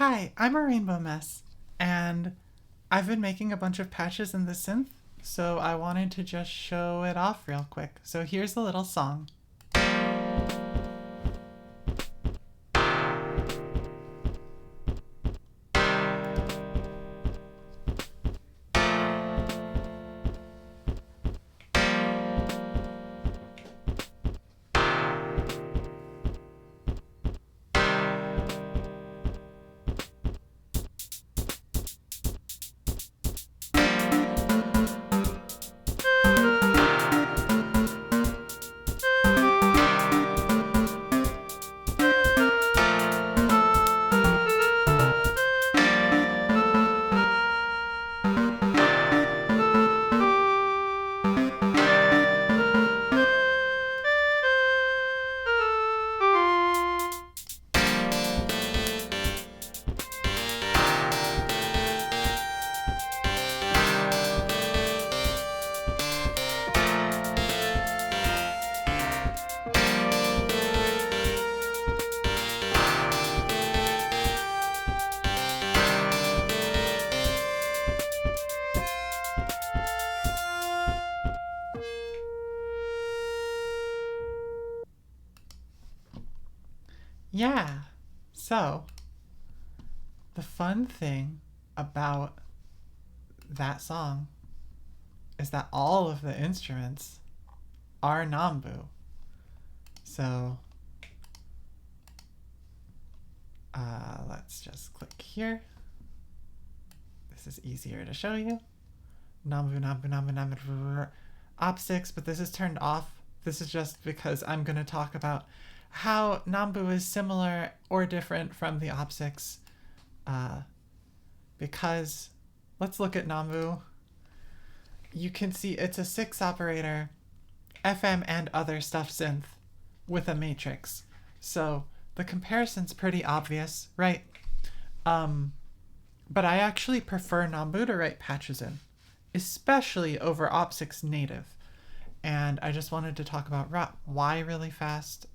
Hi, I'm a rainbow mess, and I've been making a bunch of patches in the synth, so I wanted to just show it off real quick. So here's a little song. Yeah, so the fun thing about that song is that all of the instruments are Nambu. So let's just click here. This is easier to show you. Nambu, Nambu, Nambu, Nambu, Opsix, but this is turned off. This is just because I'm going to talk about how Nambu is similar or different from the Opsix. Because let's look at Nambu. You can see it's a 6 operator FM and other stuff synth with a matrix. So the comparison's pretty obvious, right? But I actually prefer Nambu to write patches in, especially over Opsix native. And I just wanted to talk about why really fast.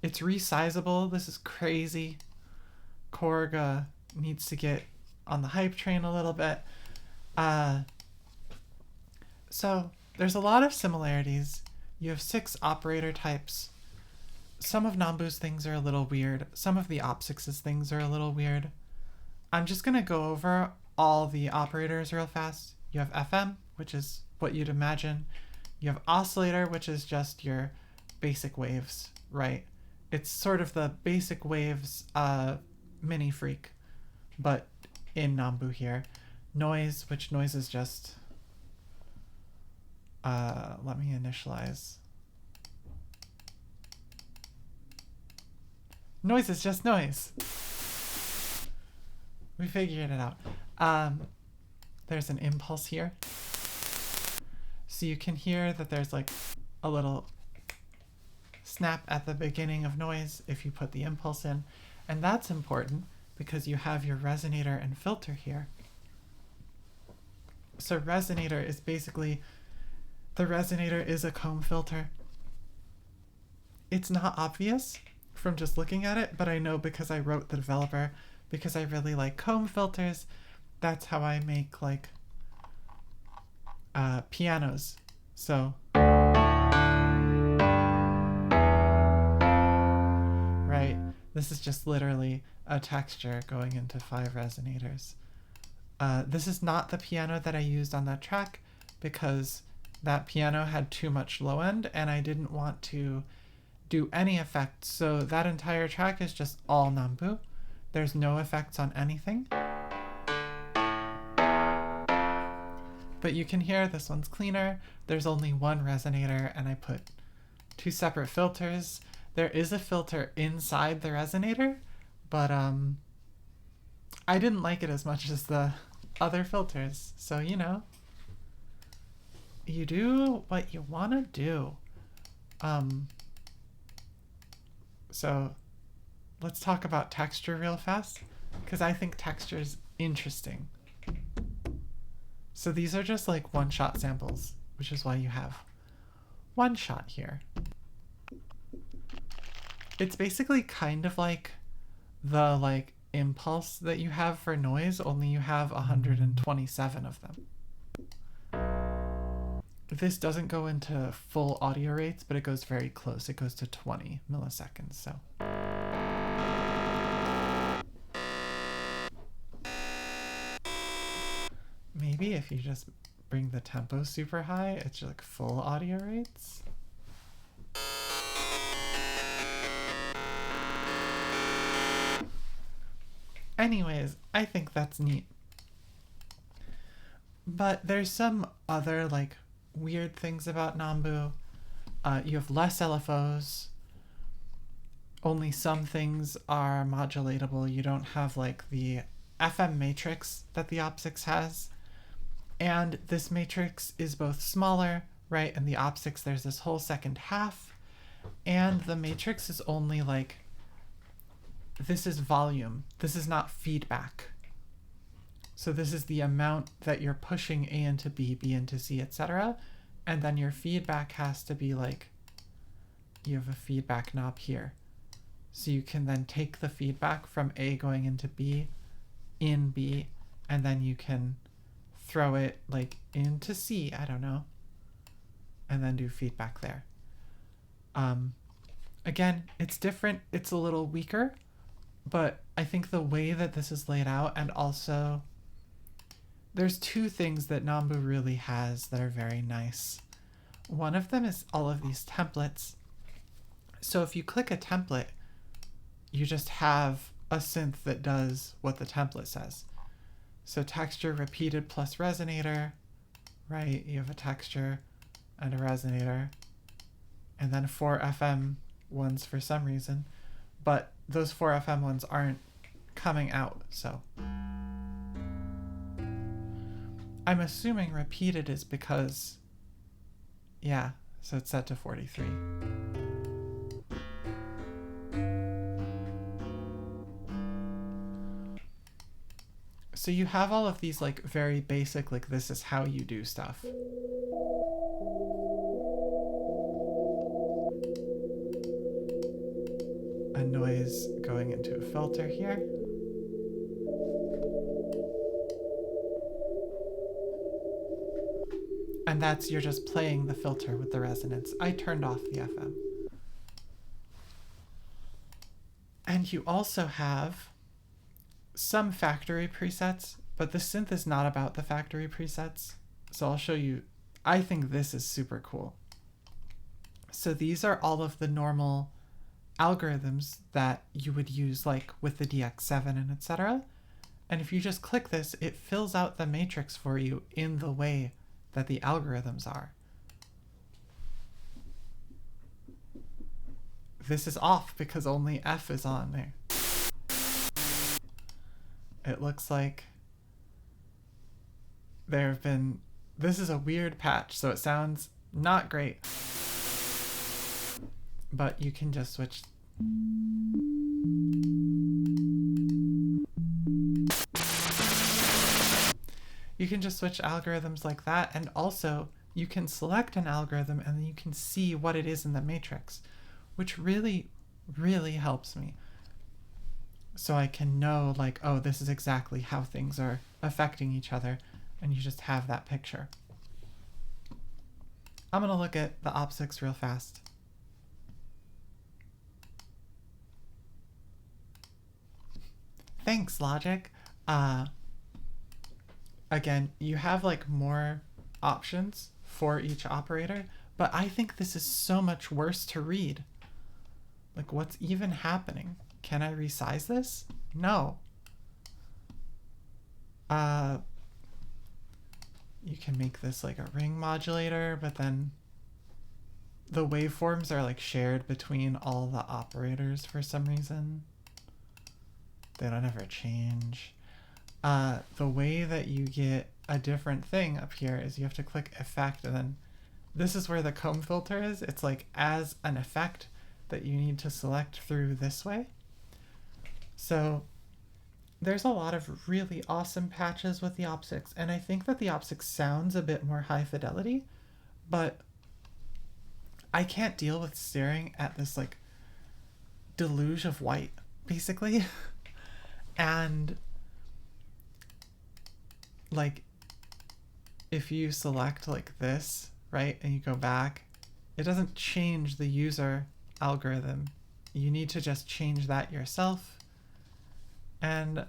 It's resizable. This is crazy. Korg needs to get on the hype train a little bit. So there's a lot of similarities. You have 6 operator types. Some of Nambu's things are a little weird. Some of the Opsix's things are a little weird. I'm just going to go over all the operators real fast. You have FM, which is what you'd imagine. You have oscillator, which is just your basic waves, right? It's sort of the basic waves mini freak, but in Nambu here. Noise, which noise is just... let me initialize. Noise is just noise. We figured it out. There's an impulse here. So you can hear that there's like a little snap at the beginning of noise if you put the impulse in. And that's important because you have your resonator and filter here. So resonator is basically, the resonator is a comb filter. It's not obvious from just looking at it, but I know because I wrote the developer, because I really like comb filters. That's how I make like pianos. So right, this is just literally a texture going into 5 resonators. This is not the piano that I used on that track because that piano had too much low end and I didn't want to do any effects. So that entire track is just all Nambu. There's no effects on anything. But you can hear this one's cleaner. There's only 1 resonator and I put 2 separate filters. There is a filter inside the resonator, but I didn't like it as much as the other filters. So, you know, you do what you want to do. So let's talk about texture real fast, because I think texture is interesting. So these are just like one-shot samples, which is why you have one shot here. It's basically kind of like the impulse that you have for noise, only you have 127 of them. This doesn't go into full audio rates, but it goes very close. It goes to 20 milliseconds, so. Maybe if you just bring the tempo super high, it's like full audio rates. Anyways, I think that's neat. But there's some other like weird things about Nambu. You have less LFOs. Only some things are modulatable. You don't have like the FM matrix that the Opsix has. And this matrix is both smaller, right? In the Opsix, there's this whole second half. And the matrix is only like, this is volume. This is not feedback. So this is the amount that you're pushing A into B, B into C, etc. And then your feedback has to be like, you have a feedback knob here. So you can then take the feedback from A going into B, in B, and then you can throw it like into C, I don't know, and then do feedback there. Again, it's different. It's a little weaker, but I think the way that this is laid out, and also there's two things that Nambu really has that are very nice. One of them is all of these templates. So if you click a template, you just have a synth that does what the template says. So texture repeated plus resonator, right? You have a texture and a resonator, and then 4 FM ones for some reason, but those 4 FM ones aren't coming out, so. I'm assuming repeated is because, yeah, so it's set to 43. So you have all of these like very basic, like this is how you do stuff. A noise going into a filter here. And that's, you're just playing the filter with the resonance. I turned off the FM. And you also have some factory presets, but the synth is not about the factory presets. So I'll show you. I think this is super cool. So these are all of the normal algorithms that you would use like with the DX7 and etc. And if you just click this, it fills out the matrix for you in the way that the algorithms are. This is off because only F is on there. It looks like there have been, this is a weird patch, so it sounds not great. But you can just switch. You can just switch algorithms like that, and also you can select an algorithm and then you can see what it is in the matrix, which really, really helps me. So I can know like, oh, this is exactly how things are affecting each other, and you just have that picture. I'm gonna look at the Opsix real fast. Thanks, Logic. Again, you have like more options for each operator, but I think this is so much worse to read. Like, what's even happening? Can I resize this? No. You can make this like a ring modulator, but then the waveforms are like shared between all the operators for some reason. They don't ever change. The way that you get a different thing up here is you have to click effect, and then this is where the comb filter is. It's like as an effect that you need to select through this way. So there's a lot of really awesome patches with the Opsix, and I think that the Opsix sounds a bit more high fidelity, but I can't deal with staring at this like deluge of white, basically. And like if you select like this, right, and you go back, it doesn't change the user algorithm. You need to just change that yourself. And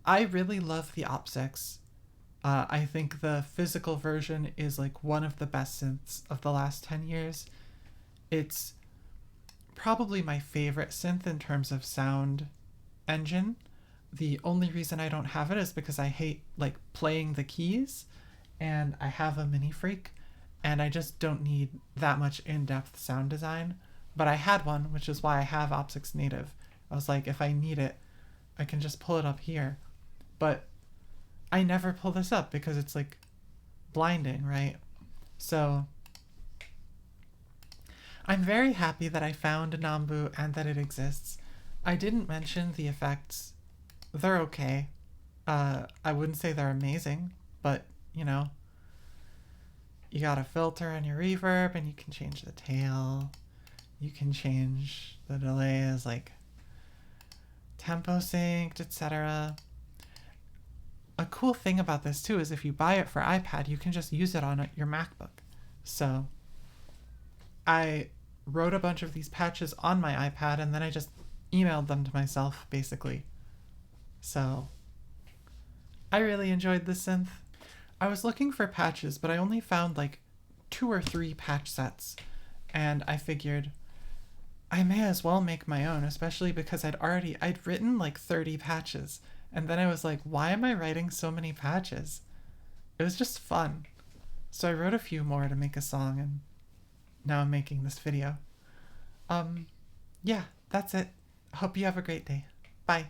I really love the Opsix. I think the physical version is like one of the best synths of the last 10 years. It's probably my favorite synth in terms of sound engine. The only reason I don't have it is because I hate like playing the keys, and I have a Mini Freak, and I just don't need that much in-depth sound design. But I had one, which is why I have Opsix Native. I was like, if I need it, I can just pull it up here. But I never pull this up because it's like blinding, right? So I'm very happy that I found Nambu and that it exists. I didn't mention the effects. They're okay. I wouldn't say they're amazing, but you know, you got a filter and your reverb, and you can change the tail. You can change the delay as like tempo synced, etc. A cool thing about this too is if you buy it for iPad, you can just use it on your MacBook. So I wrote a bunch of these patches on my iPad, and then I just emailed them to myself, basically. So I really enjoyed this synth. I was looking for patches, but I only found like 2 or 3 patch sets, and I figured I may as well make my own, especially because I'd written like 30 patches, and then I was like, why am I writing so many patches? It was just fun. So I wrote a few more to make a song, and now I'm making this video. Yeah, that's it. Hope you have a great day. Bye.